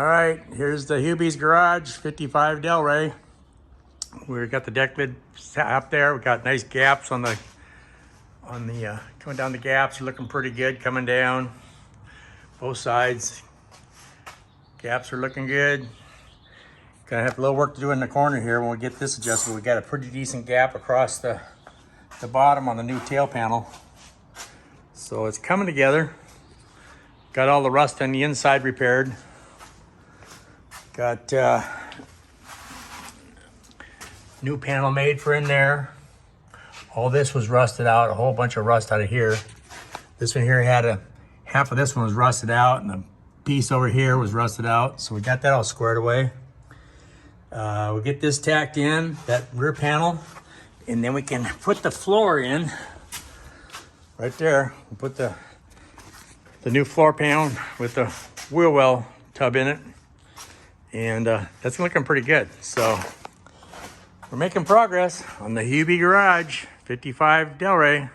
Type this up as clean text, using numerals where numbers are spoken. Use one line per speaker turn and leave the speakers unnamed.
All right, here's the Hubie's garage, 55 DelRay. We got the deck lid up there. We got nice gaps on the coming down the gaps. Are looking pretty good coming down both sides. Gaps are looking good. Gonna have a little work to do in the corner here when we get this adjusted. We got a pretty decent gap across the bottom on the new tail panel. So it's coming together. Got all the rust on the inside repaired. Got new panel made for in there. All this was rusted out, a whole bunch of rust out of here. This one here had half of this one was rusted out, and the piece over here was rusted out. So we got that all squared away. We'll get this tacked in, that rear panel, and then we can put the floor in right there. We'll put the new floor panel with the wheel well tub in it. And that's looking pretty good. So we're making progress on the Hubie garage, 55 DelRay.